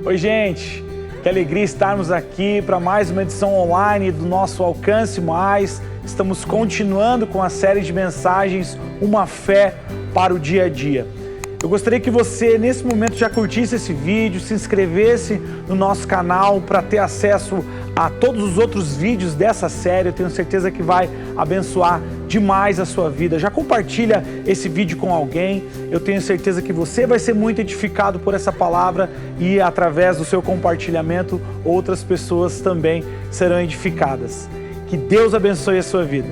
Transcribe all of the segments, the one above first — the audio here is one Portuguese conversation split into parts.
Oi, gente, que alegria estarmos aqui para mais uma edição online do nosso Alcance Mais. Estamos continuando com a série de mensagens Uma Fé para o Dia a Dia. Eu gostaria que você, nesse momento, já curtisse esse vídeo, se inscrevesse no nosso canal para ter acesso a todos os outros vídeos dessa série. Eu tenho certeza que vai abençoar demais a sua vida. Já compartilha esse vídeo com alguém. Eu tenho certeza que você vai ser muito edificado por essa palavra e, através do seu compartilhamento, outras pessoas também serão edificadas. Que Deus abençoe a sua vida.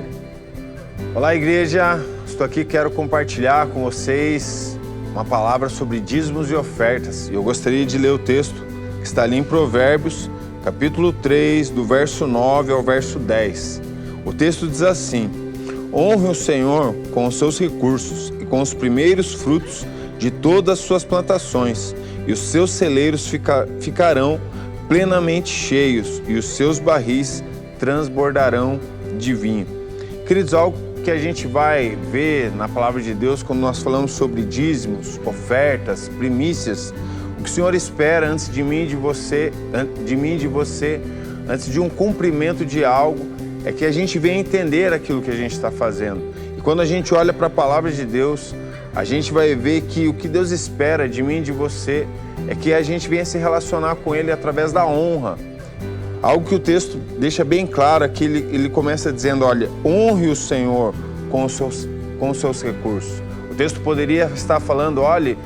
Olá, igreja. Estou aqui, quero compartilhar com vocês uma palavra sobre dízimos e ofertas. E eu gostaria de ler o texto que está ali em Provérbios, capítulo 3, do verso 9 ao verso 10. O texto diz assim: honre o Senhor com os seus recursos e com os primeiros frutos de todas as suas plantações, e os seus celeiros ficarão plenamente cheios, e os seus barris transbordarão de vinho. Queridos, algo que a gente vai ver na palavra de Deus quando nós falamos sobre dízimos, ofertas, primícias, o que o Senhor espera antes de mim e de você, antes de um cumprimento de algo, é que a gente venha entender aquilo que a gente está fazendo. E quando a gente olha para a palavra de Deus, a gente vai ver que o que Deus espera de mim e de você é que a gente venha se relacionar com Ele através da honra. Algo que o texto deixa bem claro é que ele começa dizendo, olha, honre o Senhor com os seus recursos. O texto poderia estar falando, olha,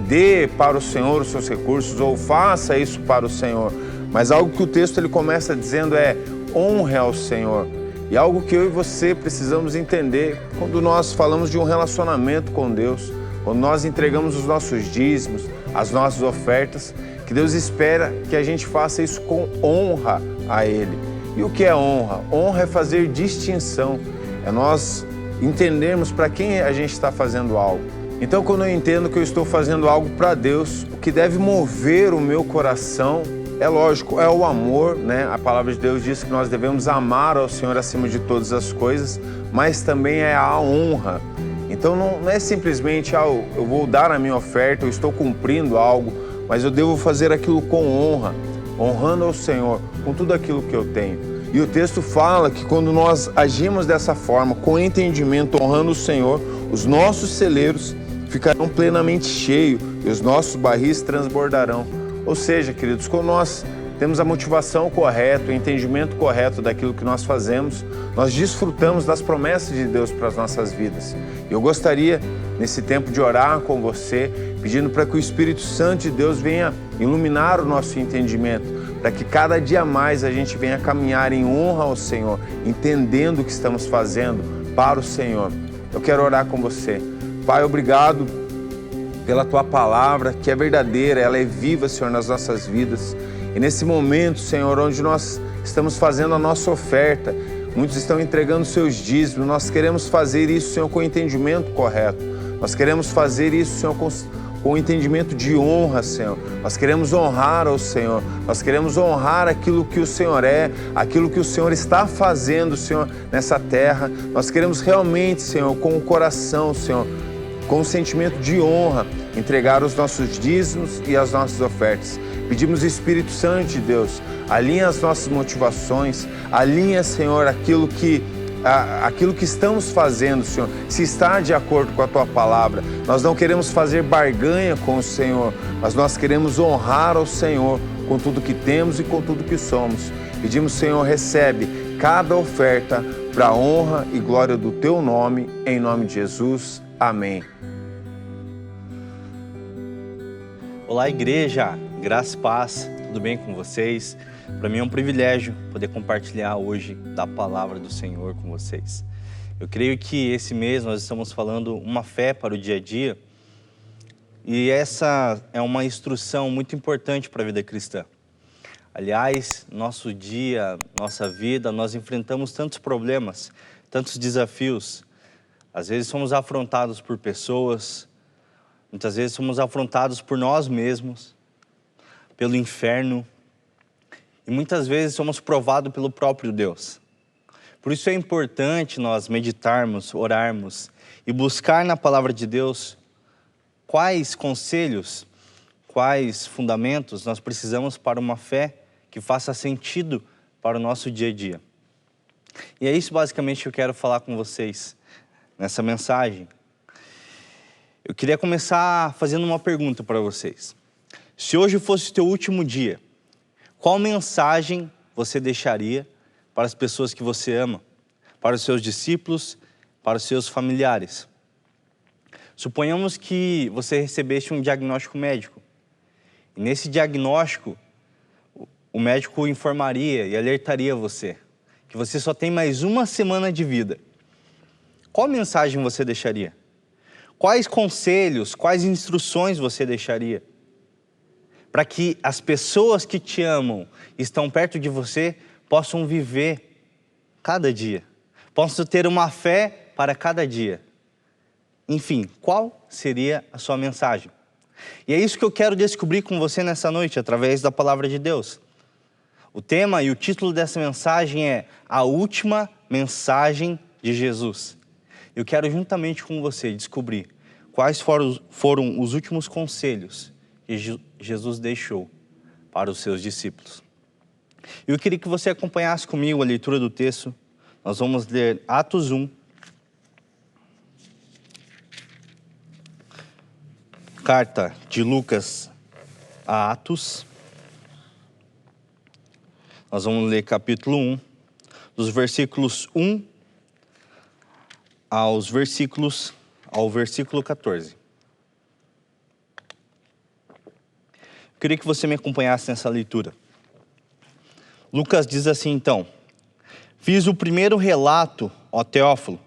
dê para o Senhor os seus recursos, ou faça isso para o Senhor. Mas algo que o texto ele começa dizendo é, honre ao Senhor. E algo que eu e você precisamos entender quando nós falamos de um relacionamento com Deus, quando nós entregamos os nossos dízimos, as nossas ofertas, que Deus espera que a gente faça isso com honra a Ele. E o que é honra? Honra é fazer distinção, é nós entendermos para quem a gente está fazendo algo. Então, quando eu entendo que eu estou fazendo algo para Deus, o que deve mover o meu coração, é lógico, é o amor, né? A palavra de Deus diz que nós devemos amar ao Senhor acima de todas as coisas, mas também é a honra. Então, não é simplesmente, eu vou dar a minha oferta, eu estou cumprindo algo, mas eu devo fazer aquilo com honra, honrando ao Senhor com tudo aquilo que eu tenho. E o texto fala que quando nós agimos dessa forma, com entendimento, honrando o Senhor, os nossos celeiros ficarão plenamente cheios e os nossos barris transbordarão. Ou seja, queridos, quando nós temos a motivação correta, o entendimento correto daquilo que nós fazemos, nós desfrutamos das promessas de Deus para as nossas vidas. Eu gostaria, nesse tempo, de orar com você, pedindo para que o Espírito Santo de Deus venha iluminar o nosso entendimento, para que cada dia mais a gente venha caminhar em honra ao Senhor, entendendo o que estamos fazendo para o Senhor. Eu quero orar com você. Pai, obrigado pela Tua palavra, que é verdadeira, ela é viva, Senhor, nas nossas vidas. E nesse momento, Senhor, onde nós estamos fazendo a nossa oferta, muitos estão entregando seus dízimos, nós queremos fazer isso, Senhor, com o entendimento correto. Nós queremos fazer isso, Senhor, com o entendimento de honra, Senhor. Nós queremos honrar ao Senhor. Nós queremos honrar aquilo que o Senhor é, aquilo que o Senhor está fazendo, Senhor, nessa terra. Nós queremos realmente, Senhor, com o coração, Senhor, com o sentimento de honra, entregar os nossos dízimos e as nossas ofertas. Pedimos, Espírito Santo de Deus, alinha as nossas motivações, alinha, Senhor, aquilo que estamos fazendo, Senhor, se está de acordo com a Tua palavra. Nós não queremos fazer barganha com o Senhor, mas nós queremos honrar ao Senhor com tudo que temos e com tudo que somos. Pedimos, Senhor, recebe cada oferta para a honra e glória do Teu nome, em nome de Jesus. Amém. Olá, igreja, graça e paz, tudo bem com vocês? Para mim é um privilégio poder compartilhar hoje da palavra do Senhor com vocês. Eu creio que esse mês nós estamos falando uma fé para o dia a dia, e essa é uma instrução muito importante para a vida cristã. Aliás, nosso dia, nossa vida, nós enfrentamos tantos problemas, tantos desafios. Às vezes somos afrontados por pessoas, muitas vezes somos afrontados por nós mesmos, pelo inferno, e muitas vezes somos provados pelo próprio Deus. Por isso é importante nós meditarmos, orarmos e buscar na palavra de Deus quais conselhos, quais fundamentos nós precisamos para uma fé que faça sentido para o nosso dia a dia. E é isso basicamente que eu quero falar com vocês nessa mensagem. Eu queria começar fazendo uma pergunta para vocês. Se hoje fosse o teu último dia, qual mensagem você deixaria para as pessoas que você ama, para os seus discípulos, para os seus familiares? Suponhamos que você recebesse um diagnóstico médico. E nesse diagnóstico, o médico informaria e alertaria você que você só tem mais uma semana de vida. Qual mensagem você deixaria? Quais conselhos, quais instruções você deixaria? Para que as pessoas que te amam e estão perto de você possam viver cada dia. Possam ter uma fé para cada dia. Enfim, qual seria a sua mensagem? E é isso que eu quero descobrir com você nessa noite, através da palavra de Deus. O tema e o título dessa mensagem é A Última Mensagem de Jesus. Eu quero juntamente com você descobrir quais foram os últimos conselhos que Jesus deixou para os seus discípulos. Eu queria que você acompanhasse comigo a leitura do texto. Nós vamos ler Atos 1. Carta de Lucas a Atos. Nós vamos ler capítulo 1, dos versículos 1 ao versículo 14. Eu queria que você me acompanhasse nessa leitura. Lucas diz assim então: Fiz o primeiro relato, ó Teófilo,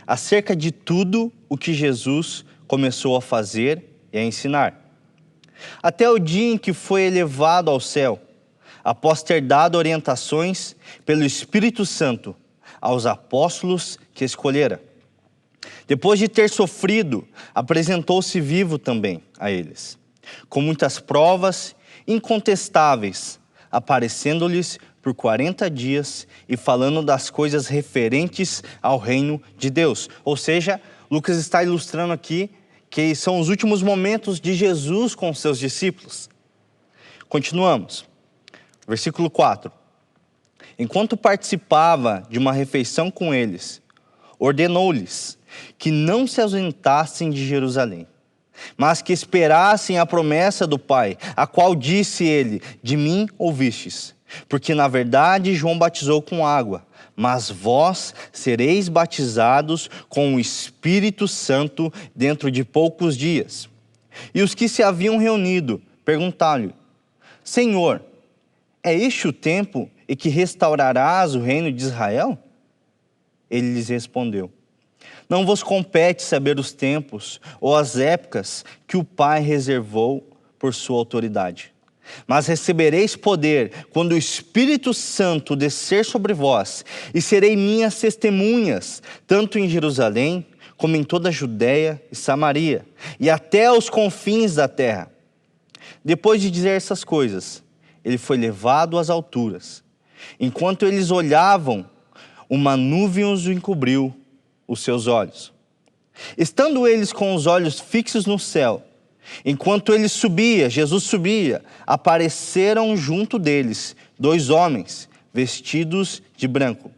acerca de tudo o que Jesus começou a fazer e a ensinar, até o dia em que foi elevado ao céu, após ter dado orientações pelo Espírito Santo aos apóstolos que escolhera. Depois de ter sofrido, apresentou-se vivo também a eles, com muitas provas incontestáveis, aparecendo-lhes por 40 dias e falando das coisas referentes ao reino de Deus. Ou seja, Lucas está ilustrando aqui que são os últimos momentos de Jesus com os seus discípulos. Continuamos. Versículo 4. Enquanto participava de uma refeição com eles, ordenou-lhes que não se ausentassem de Jerusalém, mas que esperassem a promessa do Pai, a qual disse ele: de mim ouvistes. Porque na verdade João batizou com água, mas vós sereis batizados com o Espírito Santo dentro de poucos dias. E os que se haviam reunido perguntaram-lhe: Senhor, é este o tempo em que restaurarás o reino de Israel? Ele lhes respondeu: Não vos compete saber os tempos ou as épocas que o Pai reservou por sua autoridade. Mas recebereis poder quando o Espírito Santo descer sobre vós, e serei minhas testemunhas, tanto em Jerusalém, como em toda a Judéia e Samaria, e até os confins da terra. Depois de dizer essas coisas, ele foi levado às alturas. Enquanto eles olhavam, uma nuvem os encobriu os seus olhos. Estando eles com os olhos fixos no céu, enquanto Jesus subia, apareceram junto deles 2 homens, vestidos de branco,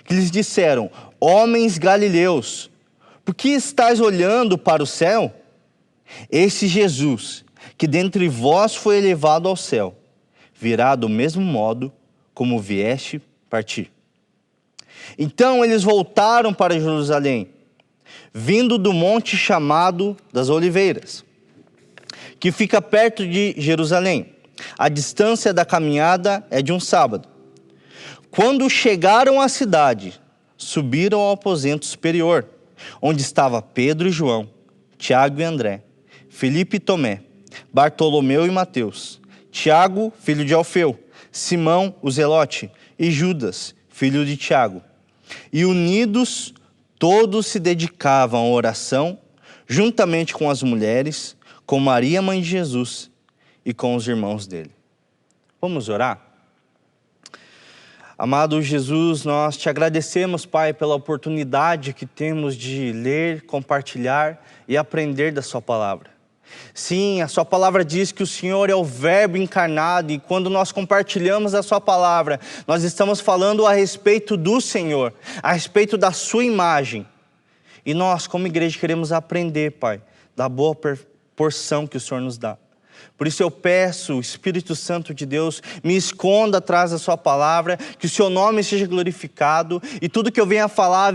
que lhes disseram: Homens galileus, por que estáis olhando para o céu? Esse Jesus, que dentre vós foi elevado ao céu, virá do mesmo modo como vieste partir. Então eles voltaram para Jerusalém, vindo do monte chamado das Oliveiras, que fica perto de Jerusalém. A distância da caminhada é de um sábado. Quando chegaram à cidade, subiram ao aposento superior, onde estava Pedro e João, Tiago e André, Filipe e Tomé, Bartolomeu e Mateus, Tiago, filho de Alfeu, Simão, o Zelote, e Judas, filho de Tiago. E unidos, todos se dedicavam à oração, juntamente com as mulheres, com Maria, mãe de Jesus, e com os irmãos dele. Vamos orar? Amado Jesus, nós te agradecemos, Pai, pela oportunidade que temos de ler, compartilhar e aprender da sua palavra. Sim, a sua palavra diz que o Senhor é o Verbo encarnado, e quando nós compartilhamos a sua palavra, nós estamos falando a respeito do Senhor, a respeito da sua imagem. E nós, como igreja, queremos aprender, Pai, da boa porção que o Senhor nos dá. Por isso eu peço, Espírito Santo de Deus, me esconda atrás da sua palavra, que o seu nome seja glorificado, e tudo que eu venha falar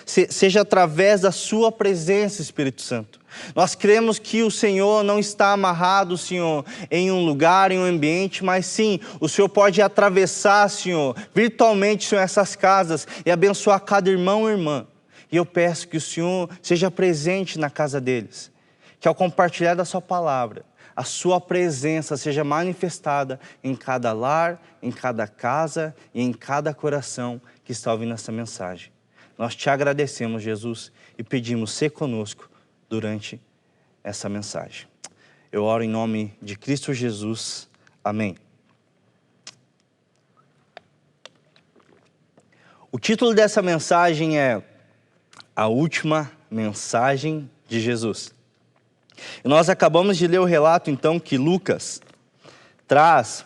seja através da sua presença, Espírito Santo. Nós cremos que o Senhor não está amarrado, Senhor, em um lugar, em um ambiente, mas sim, o Senhor pode atravessar, Senhor, virtualmente, Senhor, essas casas e abençoar cada irmão e irmã. E eu peço que o Senhor seja presente na casa deles, que ao compartilhar da sua palavra, a sua presença seja manifestada em cada lar, em cada casa e em cada coração que está ouvindo essa mensagem. Nós te agradecemos, Jesus, e pedimos ser conosco durante essa mensagem. Eu oro em nome de Cristo Jesus. Amém. O título dessa mensagem é A Última Mensagem de Jesus. E nós acabamos de ler o relato, então, que Lucas traz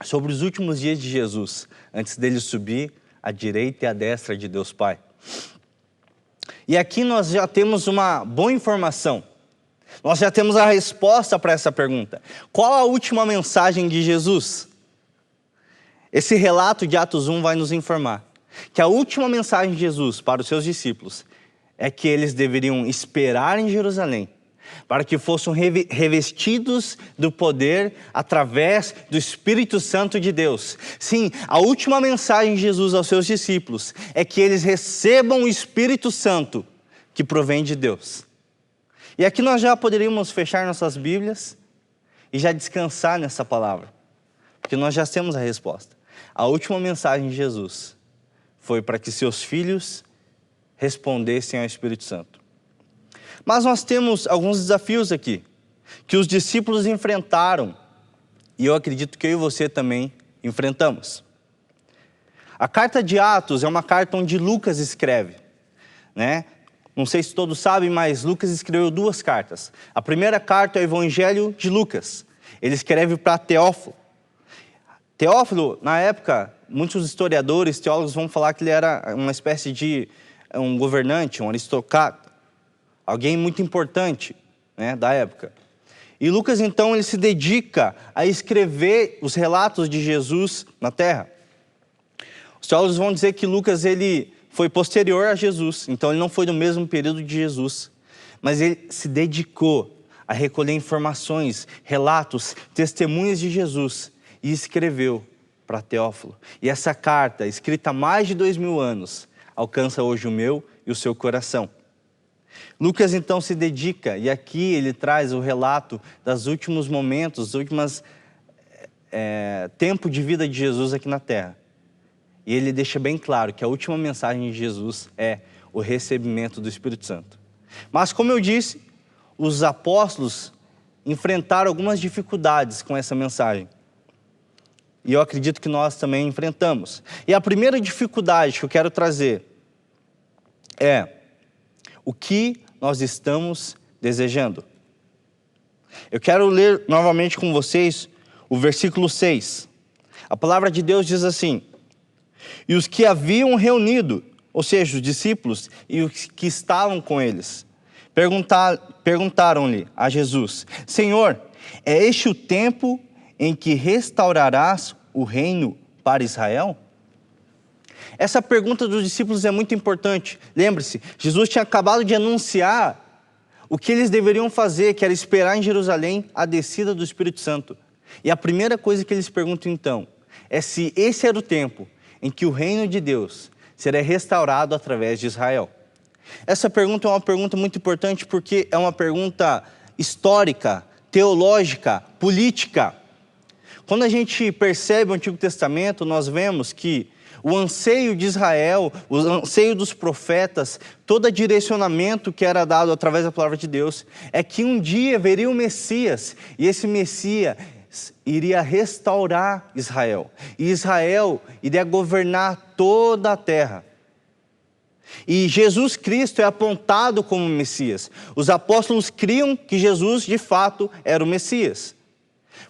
sobre os últimos dias de Jesus, antes dele subir à direita e à destra de Deus Pai. E aqui nós já temos uma boa informação. Nós já temos a resposta para essa pergunta. Qual a última mensagem de Jesus? Esse relato de Atos 1 vai nos informar que a última mensagem de Jesus para os seus discípulos é que eles deveriam esperar em Jerusalém, para que fossem revestidos do poder através do Espírito Santo de Deus. Sim, a última mensagem de Jesus aos seus discípulos é que eles recebam o Espírito Santo que provém de Deus. E aqui nós já poderíamos fechar nossas Bíblias e já descansar nessa palavra, porque nós já temos a resposta. A última mensagem de Jesus foi para que seus filhos respondessem ao Espírito Santo. Mas nós temos alguns desafios aqui, que os discípulos enfrentaram, e eu acredito que eu e você também enfrentamos. A carta de Atos é uma carta onde Lucas escreve, né? Não sei se todos sabem, mas Lucas escreveu 2 cartas. A primeira carta é o Evangelho de Lucas. Ele escreve para Teófilo. Teófilo, na época, muitos historiadores, teólogos vão falar que ele era uma espécie de um governante, um aristocrata, alguém muito importante, né, da época. E Lucas, então, ele se dedica a escrever os relatos de Jesus na terra. Os teólogos vão dizer que Lucas ele foi posterior a Jesus, então ele não foi do mesmo período de Jesus, mas ele se dedicou a recolher informações, relatos, testemunhas de Jesus e escreveu para Teófilo. E essa carta, escrita há mais de 2000 anos, alcança hoje o meu e o seu coração. Lucas então se dedica, e aqui ele traz o relato dos últimos momentos, dos últimos tempo de vida de Jesus aqui na terra. E ele deixa bem claro que a última mensagem de Jesus é o recebimento do Espírito Santo. Mas como eu disse, os apóstolos enfrentaram algumas dificuldades com essa mensagem. E eu acredito que nós também enfrentamos. E a primeira dificuldade que eu quero trazer é o que nós estamos desejando. Eu quero ler novamente com vocês o versículo 6. A palavra de Deus diz assim: E os que haviam reunido, ou seja, os discípulos e os que estavam com eles, perguntaram-lhe a Jesus: Senhor, é este o tempo em que restaurarás o reino para Israel? Essa pergunta dos discípulos é muito importante. Lembre-se, Jesus tinha acabado de anunciar o que eles deveriam fazer, que era esperar em Jerusalém a descida do Espírito Santo. E a primeira coisa que eles perguntam então é se esse era o tempo em que o reino de Deus seria restaurado através de Israel. Essa pergunta é uma pergunta muito importante porque é uma pergunta histórica, teológica, política. Quando a gente percebe o Antigo Testamento, nós vemos que o anseio de Israel, o anseio dos profetas, todo direcionamento que era dado através da palavra de Deus, é que um dia viria o Messias, e esse Messias iria restaurar Israel. E Israel iria governar toda a terra. E Jesus Cristo é apontado como Messias. Os apóstolos criam que Jesus, de fato, era o Messias.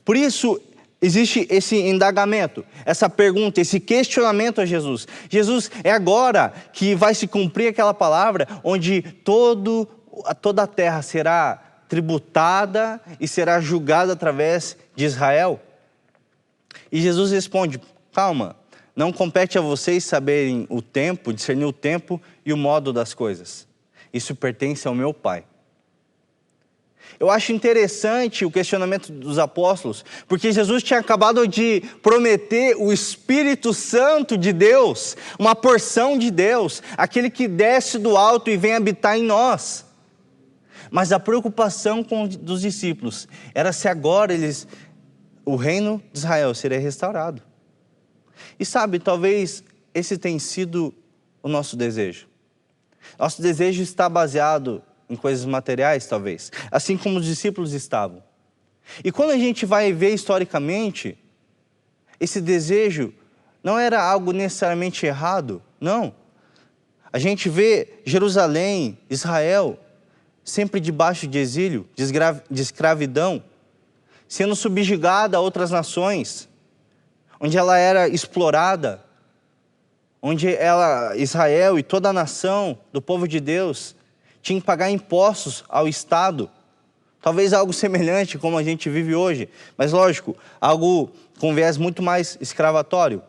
Por isso, existe esse indagamento, essa pergunta, esse questionamento a Jesus. Jesus, é agora que vai se cumprir aquela palavra onde toda a terra será tributada e será julgada através de Israel? E Jesus responde, calma, não compete a vocês saberem o tempo, discernir o tempo e o modo das coisas. Isso pertence ao meu Pai. Eu acho interessante o questionamento dos apóstolos, porque Jesus tinha acabado de prometer o Espírito Santo de Deus, uma porção de Deus, aquele que desce do alto e vem habitar em nós. Mas a preocupação dos discípulos era se agora o reino de Israel seria restaurado. E sabe, talvez esse tenha sido o nosso desejo. Nosso desejo está baseado em coisas materiais, talvez, assim como os discípulos estavam. E quando a gente vai ver historicamente, esse desejo não era algo necessariamente errado, não. A gente vê Jerusalém, Israel, sempre debaixo de exílio, de escravidão, sendo subjugada a outras nações, onde ela era explorada, onde Israel e toda a nação do povo de Deus tinha que pagar impostos ao Estado. Talvez algo semelhante como a gente vive hoje, mas lógico, algo com viés muito mais escravatório.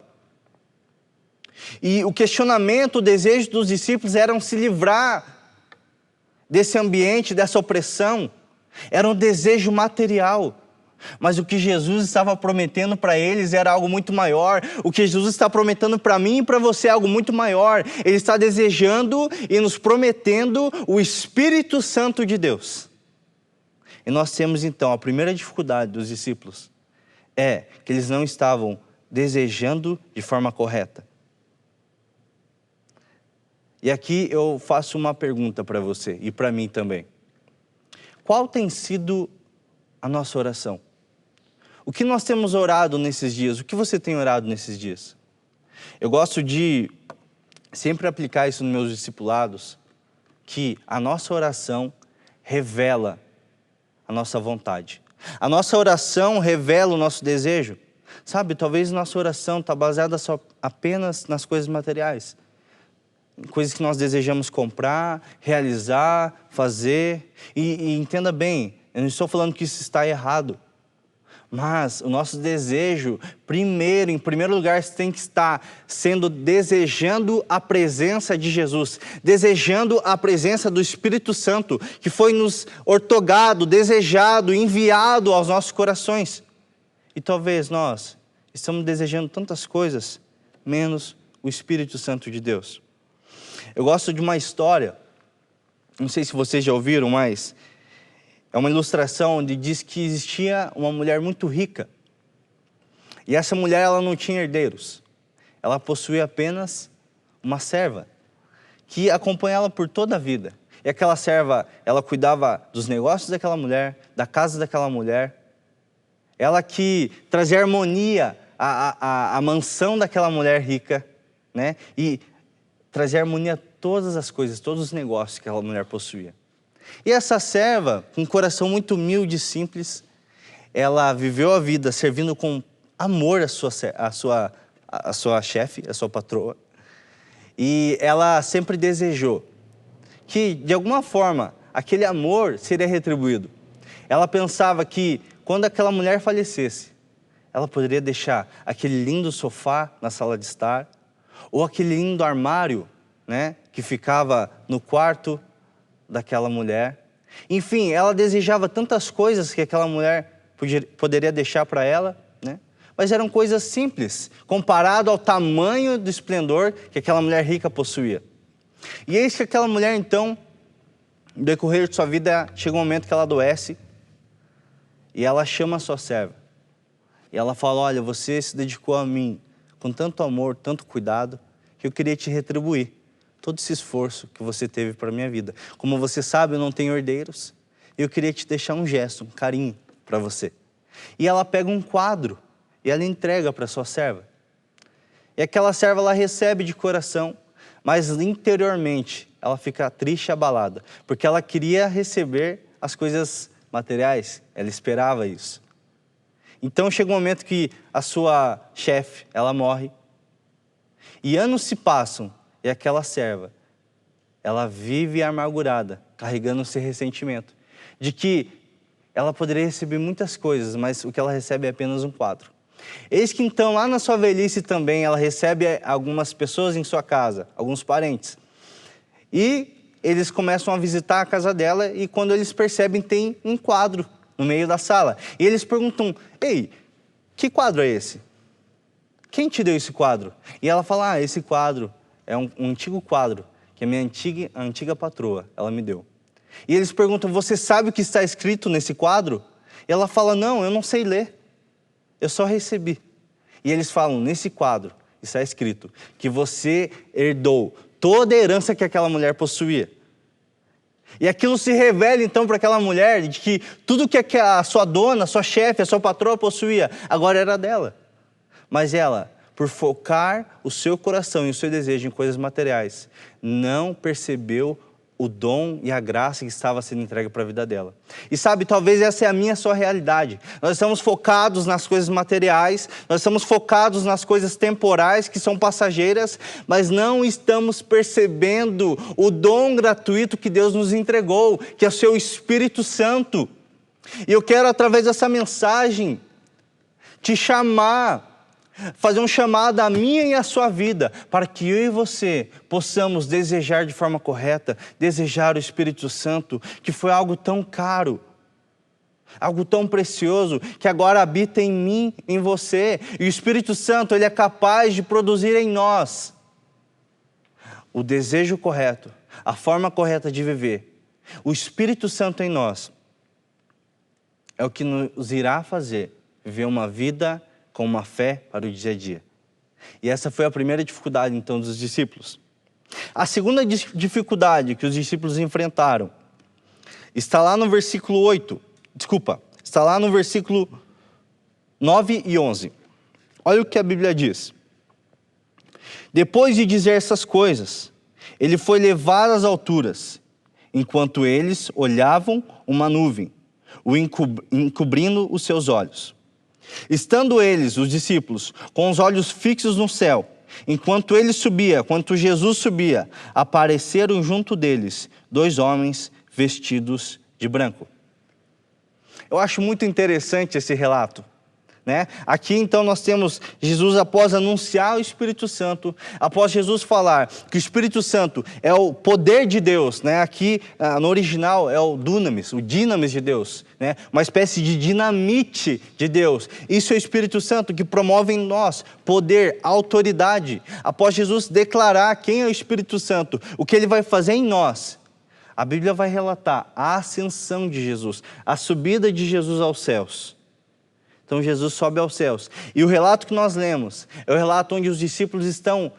E o questionamento, o desejo dos discípulos era se livrar desse ambiente, dessa opressão. Era um desejo material. Mas o que Jesus estava prometendo para eles era algo muito maior. O que Jesus está prometendo para mim e para você é algo muito maior. Ele está desejando e nos prometendo o Espírito Santo de Deus. E nós temos então, a primeira dificuldade dos discípulos é que eles não estavam desejando de forma correta. E aqui eu faço uma pergunta para você e para mim também. Qual tem sido a nossa oração? O que nós temos orado nesses dias? O que você tem orado nesses dias? Eu gosto de sempre aplicar isso nos meus discipulados, que a nossa oração revela a nossa vontade. A nossa oração revela o nosso desejo. Sabe, talvez nossa oração está baseada só apenas nas coisas materiais. Coisas que nós desejamos comprar, realizar, fazer. E entenda bem, eu não estou falando que isso está errado. Mas o nosso desejo, em primeiro lugar, tem que estar desejando a presença de Jesus, desejando a presença do Espírito Santo, que foi nos ortogado, desejado, enviado aos nossos corações. E talvez nós estamos desejando tantas coisas, menos o Espírito Santo de Deus. Eu gosto de uma história, não sei se vocês já ouviram, mas é uma ilustração onde diz que existia uma mulher muito rica. E essa mulher, ela não tinha herdeiros. Ela possuía apenas uma serva, que acompanhava ela por toda a vida. E aquela serva, ela cuidava dos negócios daquela mulher, da casa daquela mulher. Ela que trazia harmonia à mansão daquela mulher rica, né? E trazia harmonia a todas as coisas, todos os negócios que aquela mulher possuía. E essa serva, com um coração muito humilde e simples, ela viveu a vida servindo com amor a sua chefe, a sua patroa. E ela sempre desejou que, de alguma forma, aquele amor seria retribuído. Ela pensava que, quando aquela mulher falecesse, ela poderia deixar aquele lindo sofá na sala de estar, ou aquele lindo armário, né, que ficava no quarto daquela mulher. Enfim, ela desejava tantas coisas que aquela mulher poderia deixar para ela, né? Mas eram coisas simples, comparado ao tamanho do esplendor que aquela mulher rica possuía. E eis que aquela mulher, então, no decorrer de sua vida, chega um momento que ela adoece, e ela chama a sua serva. E ela fala, olha, você se dedicou a mim com tanto amor, tanto cuidado, que eu queria te retribuir todo esse esforço que você teve para a minha vida. Como você sabe, eu não tenho herdeiros. Eu queria te deixar um gesto, um carinho para você. E ela pega um quadro e ela entrega para sua serva. E aquela serva, ela recebe de coração, mas interiormente ela fica triste e abalada, porque ela queria receber as coisas materiais, ela esperava isso. Então chega um momento que a sua chefe, ela morre, e anos se passam, e aquela serva, ela vive amargurada, carregando esse ressentimento, de que ela poderia receber muitas coisas, mas o que ela recebe é apenas um quadro. Eis que então, lá na sua velhice também, ela recebe algumas pessoas em sua casa, alguns parentes. E eles começam a visitar a casa dela e quando eles percebem, tem um quadro no meio da sala. E eles perguntam, ei, que quadro é esse? Quem te deu esse quadro? E ela fala, esse quadro é um antigo quadro que a minha antiga patroa, ela me deu. E eles perguntam, você sabe o que está escrito nesse quadro? E ela fala, não, eu não sei ler. Eu só recebi. E eles falam, nesse quadro está escrito que você herdou toda a herança que aquela mulher possuía. E aquilo se revela então para aquela mulher de que tudo que a sua dona, a sua chefe, a sua patroa possuía, agora era dela. Mas ela, por focar o seu coração e o seu desejo em coisas materiais, não percebeu o dom e a graça que estava sendo entregue para a vida dela. E sabe, talvez essa é a minha e a sua realidade. Nós estamos focados nas coisas materiais, nós estamos focados nas coisas temporais que são passageiras, mas não estamos percebendo o dom gratuito que Deus nos entregou, que é o seu Espírito Santo. E eu quero, através dessa mensagem, te chamar, fazer um chamado à minha e à sua vida, para que eu e você possamos desejar de forma correta, desejar o Espírito Santo, que foi algo tão caro, algo tão precioso, que agora habita em mim, em você. E o Espírito Santo, ele é capaz de produzir em nós o desejo correto, a forma correta de viver. O Espírito Santo em nós é o que nos irá fazer viver uma vida com uma fé para o dia a dia. E essa foi a primeira dificuldade, então, dos discípulos. A segunda dificuldade que os discípulos enfrentaram está lá no versículo 9 e 11. Olha o que a Bíblia diz. Depois de dizer essas coisas, ele foi levado às alturas, enquanto eles olhavam uma nuvem, o encobrindo os seus olhos. Estando eles, os discípulos, com os olhos fixos no céu, enquanto Jesus subia, apareceram junto deles 2 homens vestidos de branco. Eu acho muito interessante esse relato, né? Aqui então nós temos Jesus após anunciar o Espírito Santo, após Jesus falar que o Espírito Santo é o poder de Deus, né? Aqui no original é o dunamis, o dinamis de Deus, né? Uma espécie de dinamite de Deus. Isso é o Espírito Santo que promove em nós poder, autoridade. Após Jesus declarar quem é o Espírito Santo, o que ele vai fazer em nós, a Bíblia vai relatar a ascensão de Jesus, a subida de Jesus aos céus. Então Jesus sobe aos céus. E o relato que nós lemos é o relato onde os discípulos estão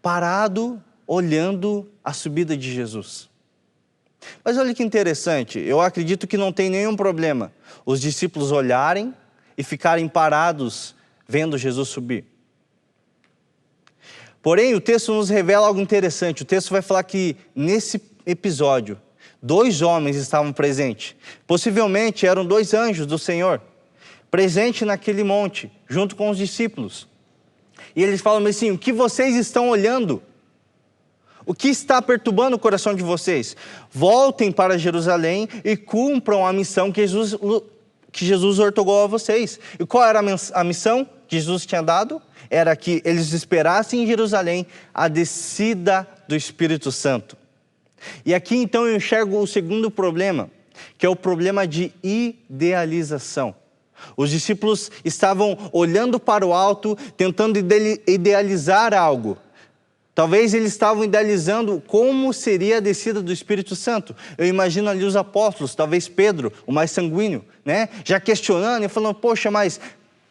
parados, olhando a subida de Jesus. Mas olha que interessante, eu acredito que não tem nenhum problema os discípulos olharem e ficarem parados vendo Jesus subir. Porém, o texto nos revela algo interessante. O texto vai falar que nesse episódio, 2 homens estavam presentes. Possivelmente eram 2 anjos do Senhor, presente naquele monte, junto com os discípulos. E eles falam assim, o que vocês estão olhando? O que está perturbando o coração de vocês? Voltem para Jerusalém e cumpram a missão que Jesus ortogou a vocês. E qual era a missão que Jesus tinha dado? Era que eles esperassem em Jerusalém a descida do Espírito Santo. E aqui então eu enxergo o segundo problema, que é o problema de idealização. Os discípulos estavam olhando para o alto, tentando idealizar algo. Talvez eles estavam idealizando como seria a descida do Espírito Santo. Eu imagino ali os apóstolos, talvez Pedro, o mais sanguíneo, né? Já questionando e falando, poxa, mas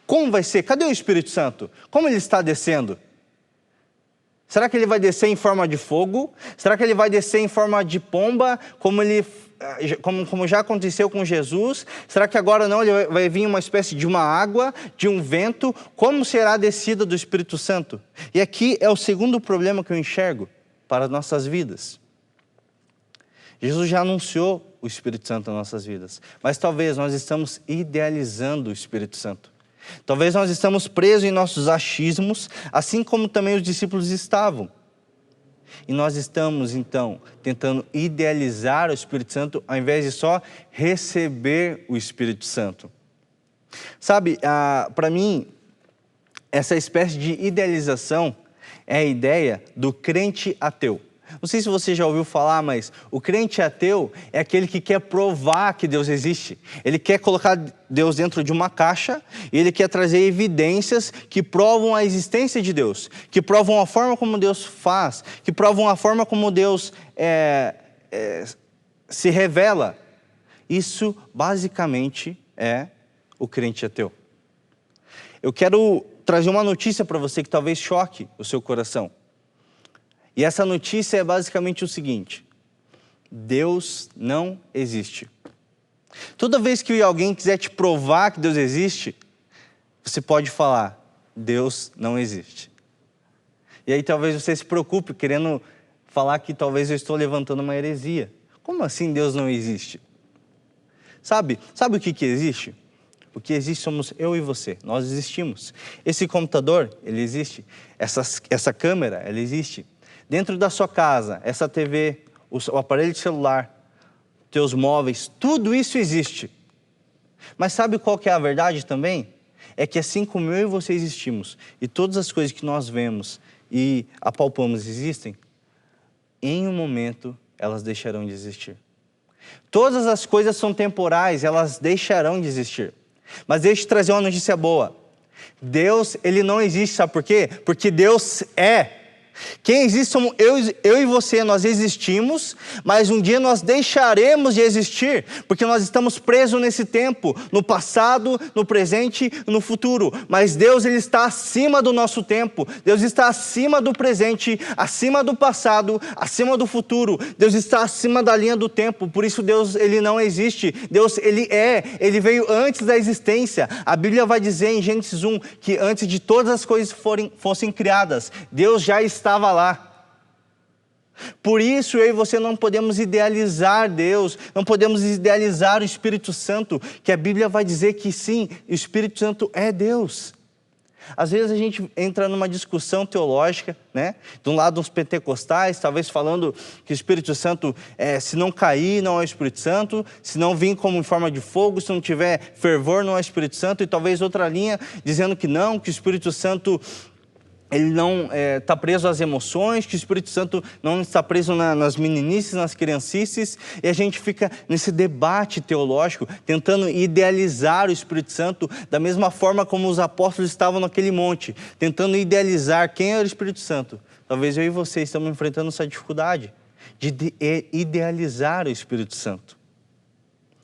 como vai ser? Cadê o Espírito Santo? Como ele está descendo? Será que ele vai descer em forma de fogo? Será que ele vai descer em forma de pomba, como já aconteceu com Jesus? Será que agora não, ele vai vir uma espécie de uma água, de um vento? Como será a descida do Espírito Santo? E aqui é o segundo problema que eu enxergo. para as nossas vidas. Jesus já anunciou o Espírito Santo nas nossas vidas, mas talvez nós estamos idealizando o Espírito Santo. Talvez nós estamos presos em nossos achismos, assim como também os discípulos estavam. E nós estamos, então, tentando idealizar o Espírito Santo, ao invés de só receber o Espírito Santo. Sabe, para mim, essa espécie de idealização é a ideia do crente ateu. Não sei se você já ouviu falar, mas o crente ateu é aquele que quer provar que Deus existe. Ele quer colocar Deus dentro de uma caixa e ele quer trazer evidências que provam a existência de Deus, que provam a forma como Deus faz, que provam a forma como Deus se revela. Isso, basicamente, é o crente ateu. Eu quero trazer uma notícia para você que talvez choque o seu coração. E essa notícia é basicamente o seguinte: Deus não existe. Toda vez que alguém quiser te provar que Deus existe, você pode falar, Deus não existe. E aí talvez você se preocupe querendo falar que talvez eu estou levantando uma heresia. Como assim Deus não existe? Sabe o que existe? O que existe somos eu e você, nós existimos. Esse computador, ele existe. Essa câmera, ela existe. Dentro da sua casa, essa TV, o aparelho de celular, teus móveis, tudo isso existe. Mas sabe qual que é a verdade também? É que assim como eu e você existimos, e todas as coisas que nós vemos e apalpamos existem, em um momento elas deixarão de existir. Todas as coisas são temporais, elas deixarão de existir. Mas deixa eu te trazer uma notícia boa. Deus, ele não existe, sabe por quê? Porque Deus é. Quem existe somos eu e você, nós existimos, mas um dia nós deixaremos de existir, porque nós estamos presos nesse tempo, no passado, no presente e no futuro. Mas Deus, ele está acima do nosso tempo, Deus está acima do presente, acima do passado, acima do futuro. Deus está acima da linha do tempo, por isso Deus, ele não existe. Deus, ele veio antes da existência. A Bíblia vai dizer em Gênesis 1 que antes de todas as coisas fossem criadas, Deus já estava lá. Por isso eu e você não podemos idealizar Deus, não podemos idealizar o Espírito Santo, que a Bíblia vai dizer que sim, o Espírito Santo é Deus. Às vezes a gente entra numa discussão teológica, né? De um lado os pentecostais, talvez falando que o Espírito Santo, se não cair, não é o Espírito Santo, se não vir como em forma de fogo, se não tiver fervor, não é o Espírito Santo, e talvez outra linha dizendo que não, que o Espírito Santo, ele não está preso às emoções, que o Espírito Santo não está preso nas meninices, nas criancices, e a gente fica nesse debate teológico, tentando idealizar o Espírito Santo da mesma forma como os apóstolos estavam naquele monte, tentando idealizar quem era o Espírito Santo. Talvez eu e você estamos enfrentando essa dificuldade de idealizar o Espírito Santo.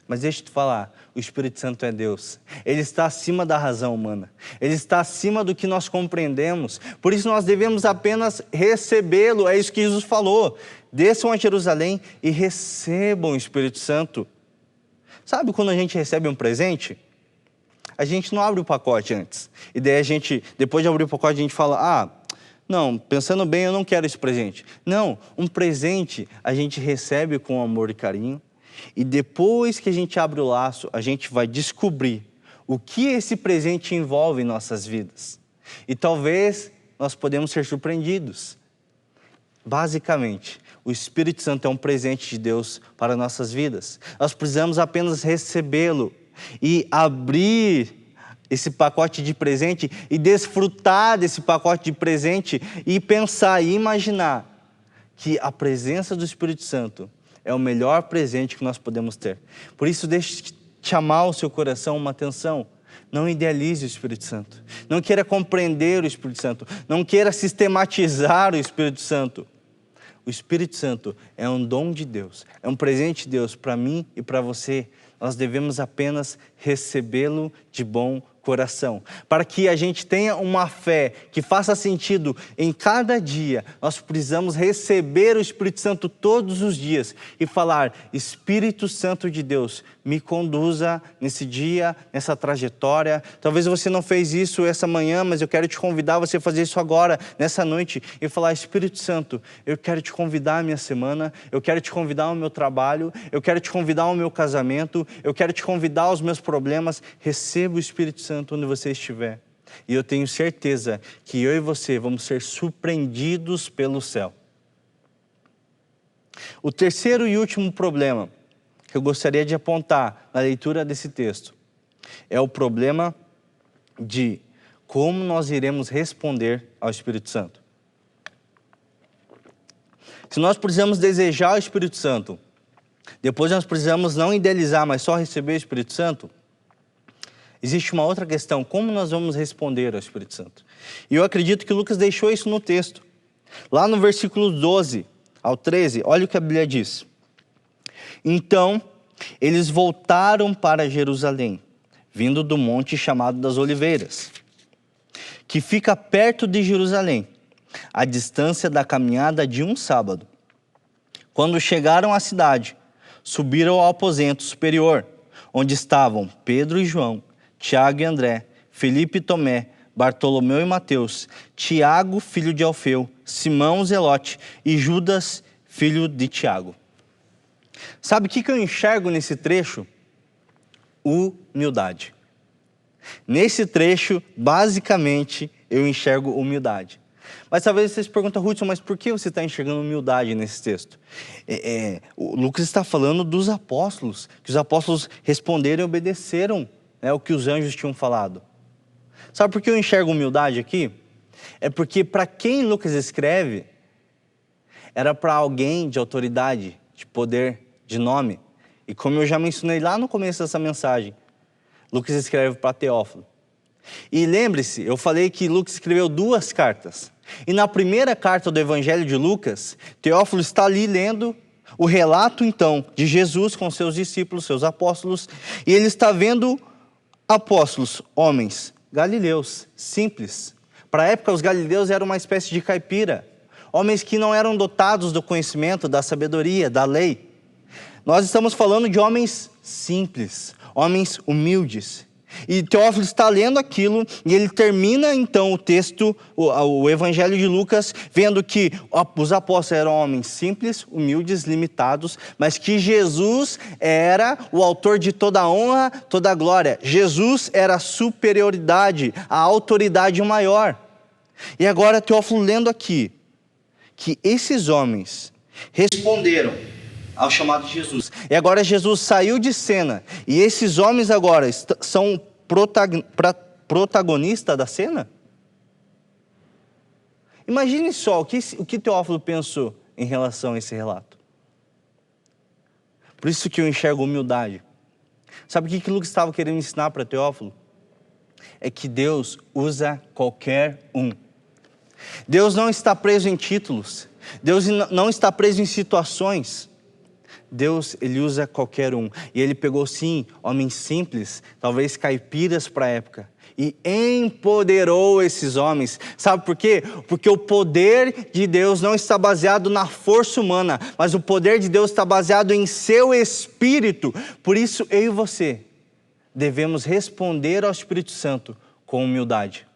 Mas deixa eu te falar, o Espírito Santo é Deus. Ele está acima da razão humana. Ele está acima do que nós compreendemos. Por isso nós devemos apenas recebê-lo. É isso que Jesus falou. Desçam a Jerusalém e recebam o Espírito Santo. Sabe quando a gente recebe um presente? A gente não abre o pacote antes. E daí a gente, depois de abrir o pacote, a gente fala, não, pensando bem, eu não quero esse presente. Não, um presente a gente recebe com amor e carinho. E depois que a gente abre o laço, a gente vai descobrir o que esse presente envolve em nossas vidas. E talvez nós podemos ser surpreendidos. Basicamente, o Espírito Santo é um presente de Deus para nossas vidas. Nós precisamos apenas recebê-lo e abrir esse pacote de presente e desfrutar desse pacote de presente e pensar e imaginar que a presença do Espírito Santo é o melhor presente que nós podemos ter. Por isso, deixe chamar o seu coração uma atenção. Não idealize o Espírito Santo. Não queira compreender o Espírito Santo. Não queira sistematizar o Espírito Santo. O Espírito Santo é um dom de Deus. É um presente de Deus para mim e para você. Nós devemos apenas recebê-lo de bom coração. Para que a gente tenha uma fé que faça sentido em cada dia, nós precisamos receber o Espírito Santo todos os dias e falar, Espírito Santo de Deus, me conduza nesse dia, nessa trajetória. Talvez você não fez isso essa manhã, mas eu quero te convidar a você fazer isso agora, nessa noite, e falar: Espírito Santo, eu quero te convidar à minha semana, eu quero te convidar ao meu trabalho, eu quero te convidar ao meu casamento, eu quero te convidar aos meus problemas. Receba o Espírito Santo onde você estiver. E eu tenho certeza que eu e você vamos ser surpreendidos pelo céu. O terceiro e último problema que eu gostaria de apontar na leitura desse texto é o problema de como nós iremos responder ao Espírito Santo. Se nós precisamos desejar o Espírito Santo, depois nós precisamos não idealizar, mas só receber o Espírito Santo, existe uma outra questão: como nós vamos responder ao Espírito Santo? E eu acredito que Lucas deixou isso no texto. Lá no versículo 12 ao 13, olha o que a Bíblia diz. Então, eles voltaram para Jerusalém, vindo do monte chamado das Oliveiras, que fica perto de Jerusalém, à distância da caminhada de um sábado. Quando chegaram à cidade, subiram ao aposento superior, onde estavam Pedro e João, Tiago e André, Felipe e Tomé, Bartolomeu e Mateus, Tiago, filho de Alfeu, Simão Zelote e Judas, filho de Tiago. Sabe o que eu enxergo nesse trecho? Humildade. Nesse trecho, basicamente, eu enxergo humildade. Mas talvez você se pergunte: Hudson, mas por que você está enxergando humildade nesse texto? O Lucas está falando dos apóstolos, que os apóstolos responderam e obedeceram, o que os anjos tinham falado. Sabe por que eu enxergo humildade aqui? É porque para quem Lucas escreve, era para alguém de autoridade, de poder, de nome. E como eu já mencionei lá no começo dessa mensagem, Lucas escreve para Teófilo. E lembre-se, eu falei que Lucas escreveu 2 cartas. E na primeira carta do Evangelho de Lucas, Teófilo está ali lendo o relato então de Jesus com seus discípulos, seus apóstolos. E ele está vendo apóstolos, homens galileus, simples. Para a época, os galileus eram uma espécie de caipira. Homens que não eram dotados do conhecimento, da sabedoria, da lei. Nós estamos falando de homens simples, homens humildes. E Teófilo está lendo aquilo e ele termina então o texto, o Evangelho de Lucas, vendo que os apóstolos eram homens simples, humildes, limitados, mas que Jesus era o autor de toda a honra, toda a glória. Jesus era a superioridade, a autoridade maior. E agora Teófilo lendo aqui, que esses homens responderam ao chamado de Jesus. E agora Jesus saiu de cena. E esses homens agora são protagonistas da cena? Imagine só o que Teófilo pensou em relação a esse relato. Por isso que eu enxergo humildade. Sabe o que Lucas estava querendo ensinar para Teófilo? É que Deus usa qualquer um. Deus não está preso em títulos. Deus não está preso em situações. Deus, ele usa qualquer um. E ele pegou, sim, homens simples, talvez caipiras para a época, e empoderou esses homens. Sabe por quê? Porque o poder de Deus não está baseado na força humana, mas o poder de Deus está baseado em seu Espírito. Por isso, eu e você devemos responder ao Espírito Santo com humildade.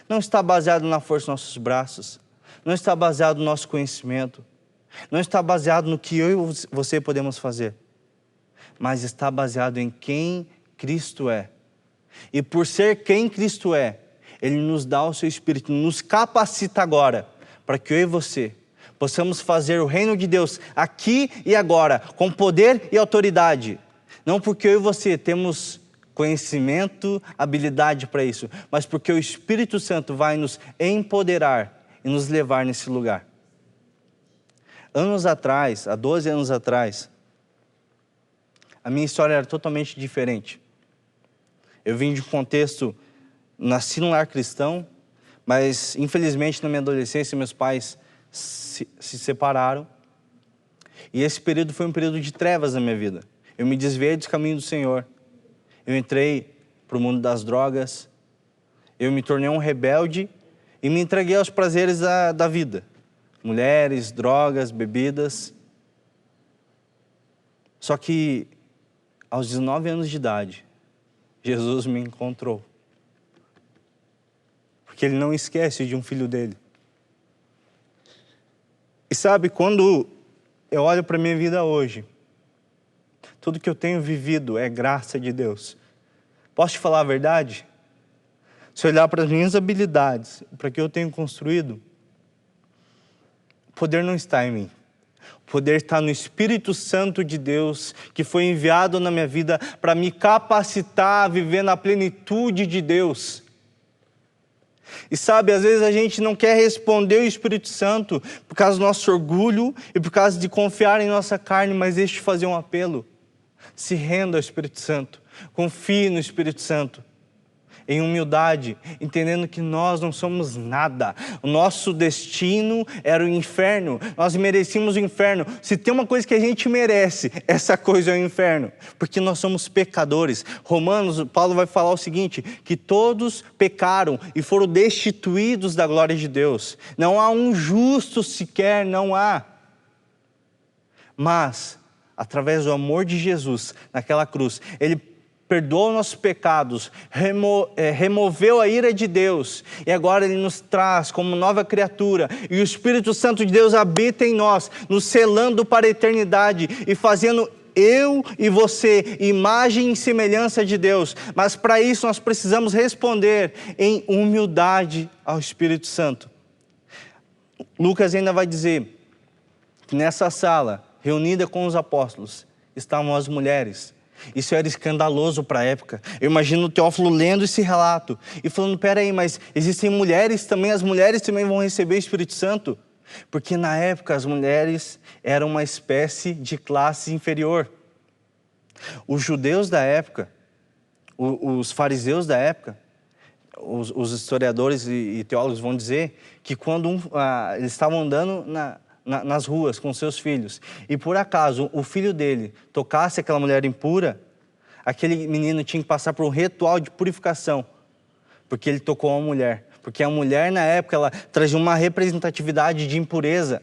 Não está baseado na força dos nossos braços, não está baseado no nosso conhecimento, não está baseado no que eu e você podemos fazer, mas está baseado em quem Cristo é. E por ser quem Cristo é, Ele nos dá o seu Espírito, nos capacita agora, para que eu e você possamos fazer o reino de Deus aqui e agora, com poder e autoridade. Não porque eu e você temos conhecimento, habilidade para isso, mas porque o Espírito Santo vai nos empoderar e nos levar nesse lugar. Anos atrás, há 12 anos atrás, a minha história era totalmente diferente. Eu vim de um contexto, nasci num lar cristão, mas infelizmente na minha adolescência meus pais se separaram. E esse período foi um período de trevas na minha vida. Eu me desviei dos caminhos do Senhor. Eu entrei para o mundo das drogas. Eu me tornei um rebelde e me entreguei aos prazeres da vida. Mulheres, drogas, bebidas. Só que aos 19 anos de idade, Jesus me encontrou. Porque Ele não esquece de um filho dele. E sabe, quando eu olho para a minha vida hoje, tudo que eu tenho vivido é graça de Deus. Posso te falar a verdade? Se olhar para as minhas habilidades, para o que eu tenho construído, o poder não está em mim. O poder está no Espírito Santo de Deus, que foi enviado na minha vida para me capacitar a viver na plenitude de Deus. E sabe, às vezes a gente não quer responder o Espírito Santo por causa do nosso orgulho e por causa de confiar em nossa carne, mas deixa eu fazer um apelo. Se renda ao Espírito Santo, confie no Espírito Santo, em humildade, entendendo que nós não somos nada. O nosso destino era o inferno, nós merecíamos o inferno. Se tem uma coisa que a gente merece, essa coisa é o inferno, porque nós somos pecadores. Romanos, Paulo vai falar o seguinte, que todos pecaram e foram destituídos da glória de Deus. Não há um justo sequer, não há. Mas, através do amor de Jesus, naquela cruz, Ele perdoou nossos pecados, removeu a ira de Deus, e agora Ele nos traz como nova criatura, e o Espírito Santo de Deus habita em nós, nos selando para a eternidade, e fazendo eu e você, imagem e semelhança de Deus. Mas para isso nós precisamos responder em humildade ao Espírito Santo. Lucas ainda vai dizer que nessa sala, reunida com os apóstolos, estavam as mulheres. Isso era escandaloso para a época. Eu imagino o Teófilo lendo esse relato e falando, peraí, mas existem mulheres também, as mulheres também vão receber o Espírito Santo? Porque na época as mulheres eram uma espécie de classe inferior. Os judeus da época, os fariseus da época, os historiadores e teólogos vão dizer que quando eles estavam andando nas ruas com seus filhos, e por acaso o filho dele tocasse aquela mulher impura, aquele menino tinha que passar por um ritual de purificação, porque ele tocou uma mulher. Porque a mulher na época, ela trazia uma representatividade de impureza.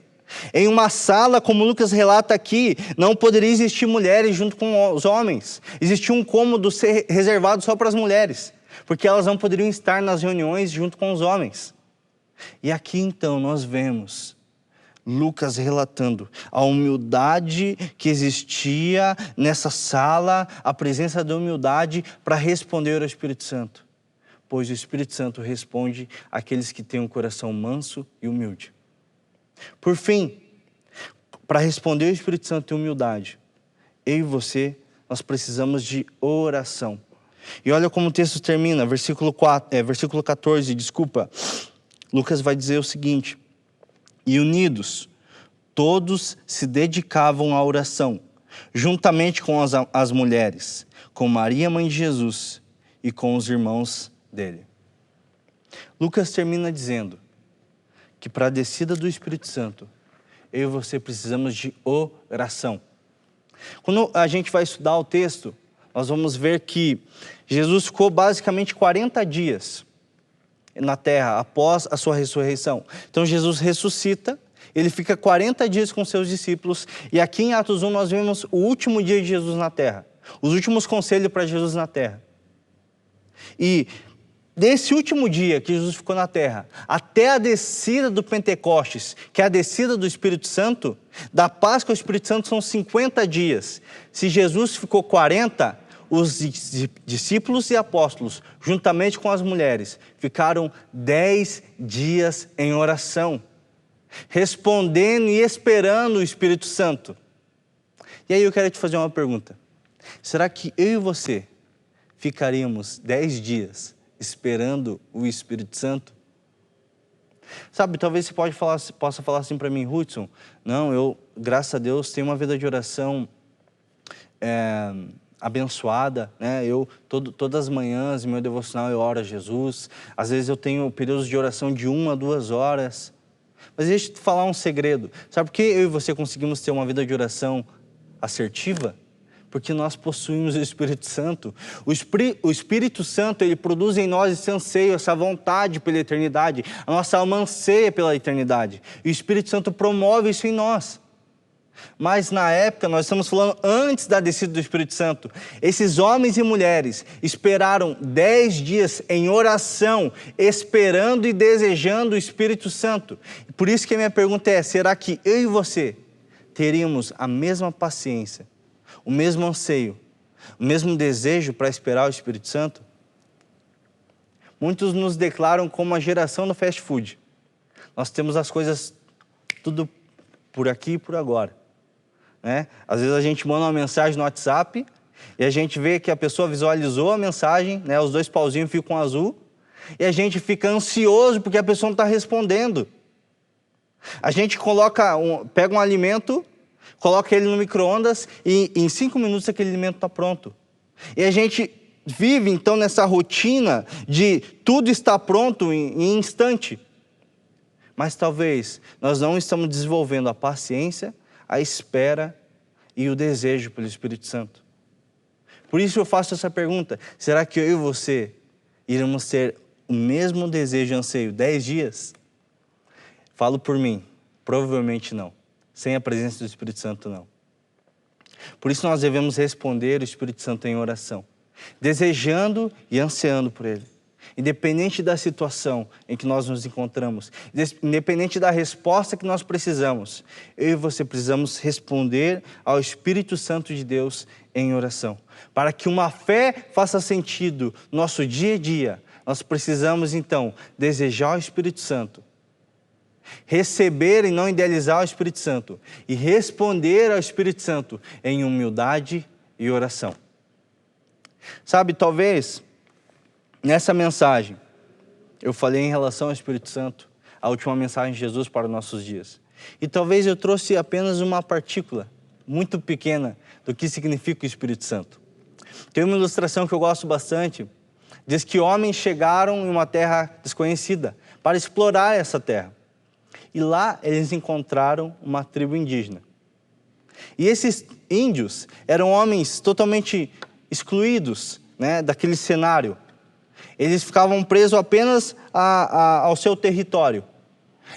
Em uma sala, como Lucas relata aqui, não poderia existir mulheres junto com os homens. Existia um cômodo reservado só para as mulheres, porque elas não poderiam estar nas reuniões junto com os homens. E aqui então nós vemos Lucas relatando a humildade que existia nessa sala, a presença da humildade para responder ao Espírito Santo. Pois o Espírito Santo responde àqueles que têm um coração manso e humilde. Por fim, para responder ao Espírito Santo em humildade, eu e você, nós precisamos de oração. E olha como o texto termina, versículo 14, Lucas vai dizer o seguinte: e unidos, todos se dedicavam à oração, juntamente com as mulheres, com Maria, mãe de Jesus, e com os irmãos dele. Lucas termina dizendo que para a descida do Espírito Santo, eu e você precisamos de oração. Quando a gente vai estudar o texto, nós vamos ver que Jesus ficou basicamente 40 dias na terra, após a sua ressurreição. Então Jesus ressuscita, ele fica 40 dias com seus discípulos, e aqui em Atos 1 nós vemos o último dia de Jesus na terra, os últimos conselhos para Jesus na terra. E desse último dia que Jesus ficou na terra, até a descida do Pentecostes, que é a descida do Espírito Santo, da Páscoa ao Espírito Santo são 50 dias. Se Jesus ficou 40, os discípulos e apóstolos, juntamente com as mulheres, ficaram 10 dias em oração, respondendo e esperando o Espírito Santo. E aí eu quero te fazer uma pergunta. Será que eu e você ficaríamos 10 dias esperando o Espírito Santo? Sabe, talvez você possa falar assim para mim, Hudson, não, eu, graças a Deus, tenho uma vida de oração abençoada, né? Eu, todas as manhãs, em meu devocional, eu oro a Jesus. Às vezes eu tenho períodos de oração de 1 a 2 horas. Mas deixa eu te falar um segredo. Sabe por que eu e você conseguimos ter uma vida de oração assertiva? Porque nós possuímos o Espírito Santo. O Espírito Santo, ele produz em nós esse anseio, essa vontade pela eternidade. A nossa alma anseia pela eternidade. E o Espírito Santo promove isso em nós. Mas na época, nós estamos falando antes da descida do Espírito Santo, esses homens e mulheres esperaram 10 dias em oração, esperando e desejando o Espírito Santo. Por isso que a minha pergunta é, será que eu e você teríamos a mesma paciência, o mesmo anseio, o mesmo desejo para esperar o Espírito Santo? Muitos nos declaram como a geração do fast food. Nós temos as coisas tudo por aqui e por agora. Né? Às vezes a gente manda uma mensagem no WhatsApp e a gente vê que a pessoa visualizou a mensagem, né? Os 2 pauzinhos ficam azul, e a gente fica ansioso porque a pessoa não está respondendo. A gente pega um alimento, coloca ele no micro-ondas e em 5 minutos aquele alimento está pronto. E a gente vive então nessa rotina de tudo está pronto em instante. Mas talvez nós não estamos desenvolvendo a paciência, a espera e o desejo pelo Espírito Santo. Por isso eu faço essa pergunta, será que eu e você iremos ter o mesmo desejo e anseio 10 dias? Falo por mim, provavelmente não. Sem a presença do Espírito Santo, não. Por isso nós devemos responder o Espírito Santo em oração, desejando e ansiando por Ele. Independente da situação em que nós nos encontramos, independente da resposta que nós precisamos, eu e você precisamos responder ao Espírito Santo de Deus em oração. Para que uma fé faça sentido no nosso dia a dia, nós precisamos então desejar o Espírito Santo, receber e não idealizar o Espírito Santo e responder ao Espírito Santo em humildade e oração. Sabe, talvez nessa mensagem eu falei em relação ao Espírito Santo, a última mensagem de Jesus para os nossos dias. E talvez eu trouxe apenas uma partícula muito pequena do que significa o Espírito Santo. Tem uma ilustração que eu gosto bastante, diz que homens chegaram em uma terra desconhecida para explorar essa terra. E lá eles encontraram uma tribo indígena. E esses índios eram homens totalmente excluídos, né, daquele cenário. Eles ficavam presos apenas ao seu território.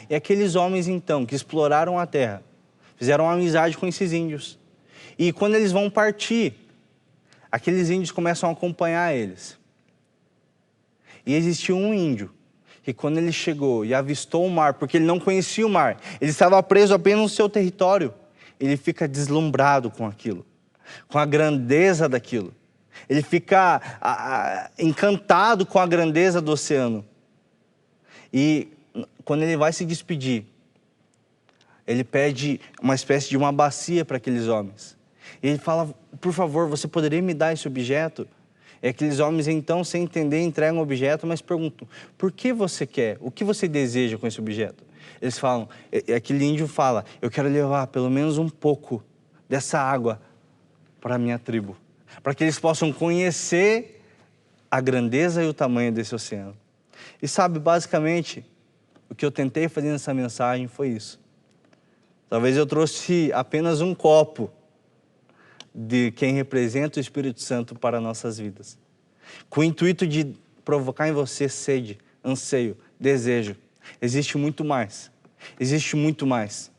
E aqueles homens então que exploraram a terra, fizeram amizade com esses índios. E quando eles vão partir, aqueles índios começam a acompanhar eles. E existia um índio que quando ele chegou e avistou o mar, porque ele não conhecia o mar, ele estava preso apenas no seu território, ele fica deslumbrado com aquilo, com a grandeza daquilo. Ele fica encantado com a grandeza do oceano. E quando ele vai se despedir, ele pede uma espécie de uma bacia para aqueles homens. E ele fala, por favor, você poderia me dar esse objeto? E aqueles homens então, sem entender, entregam o objeto, mas perguntam, por que você quer? O que você deseja com esse objeto? Eles falam, aquele índio fala, eu quero levar pelo menos um pouco dessa água para a minha tribo, para que eles possam conhecer a grandeza e o tamanho desse oceano. E sabe, basicamente, o que eu tentei fazer nessa mensagem foi isso. Talvez eu trouxe apenas um copo de quem representa o Espírito Santo para nossas vidas, com o intuito de provocar em você sede, anseio, desejo. Existe muito mais, existe muito mais.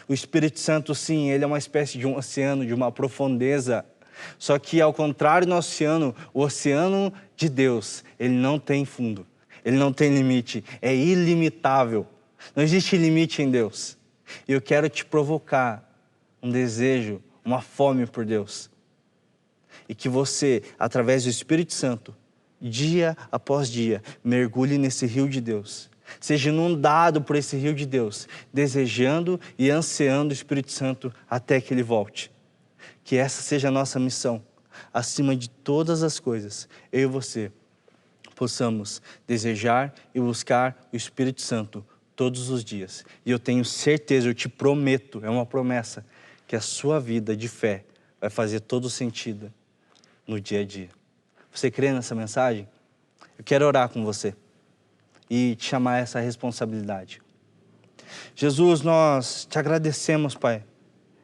O Espírito Santo, sim, ele é uma espécie de um oceano, de uma profundeza. Só que, ao contrário do oceano, o oceano de Deus, ele não tem fundo, ele não tem limite, é ilimitável. Não existe limite em Deus. E eu quero te provocar um desejo, uma fome por Deus. E que você, através do Espírito Santo, dia após dia, mergulhe nesse rio de Deus. Seja inundado por esse rio de Deus, desejando e ansiando o Espírito Santo até que ele volte. Que essa seja a nossa missão. Acima de todas as coisas, eu e você possamos desejar e buscar o Espírito Santo todos os dias. E eu tenho certeza, eu te prometo, é uma promessa, que a sua vida de fé vai fazer todo sentido no dia a dia. Você crê nessa mensagem? Eu quero orar com você e te chamar a essa responsabilidade. Jesus, nós te agradecemos, Pai,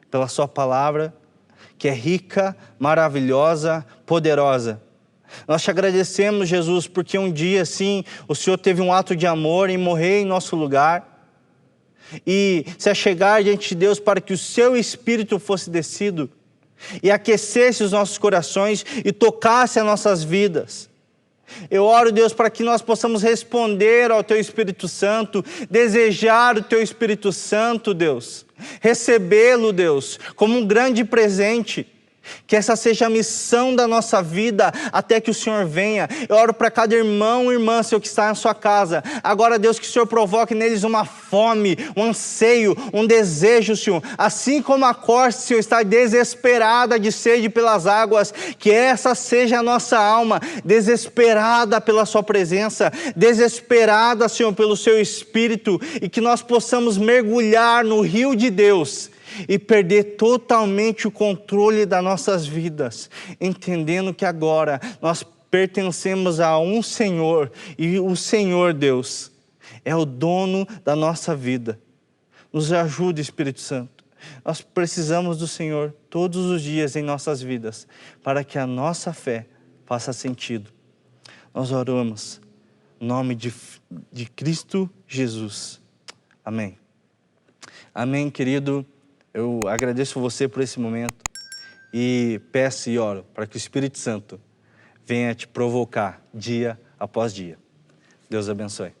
pela sua palavra, que é rica, maravilhosa, poderosa. Nós te agradecemos, Jesus, porque um dia, sim, o Senhor teve um ato de amor em morrer em nosso lugar. e se achegar diante de Deus para que o seu Espírito fosse descido e aquecesse os nossos corações e tocasse as nossas vidas. Eu oro, Deus, para que nós possamos responder ao Teu Espírito Santo, desejar o Teu Espírito Santo, Deus, recebê-lo, Deus, como um grande presente. Que essa seja a missão da nossa vida até que o Senhor venha. Eu oro para cada irmão e irmã, Senhor, que está na sua casa. Agora, Deus, que o Senhor provoque neles uma fome, um anseio, um desejo, Senhor. Assim como a corça, Senhor, está desesperada de sede pelas águas, que essa seja a nossa alma, desesperada pela sua presença, desesperada, Senhor, pelo seu Espírito, e que nós possamos mergulhar no rio de Deus e perder totalmente o controle das nossas vidas, entendendo que agora nós pertencemos a um Senhor, e o Senhor, Deus, é o dono da nossa vida. Nos ajude, Espírito Santo. Nós precisamos do Senhor todos os dias em nossas vidas, para que a nossa fé faça sentido. Nós oramos em nome de Cristo Jesus. Amém. Amém, querido. Eu agradeço você por esse momento e peço e oro para que o Espírito Santo venha te provocar dia após dia. Deus abençoe.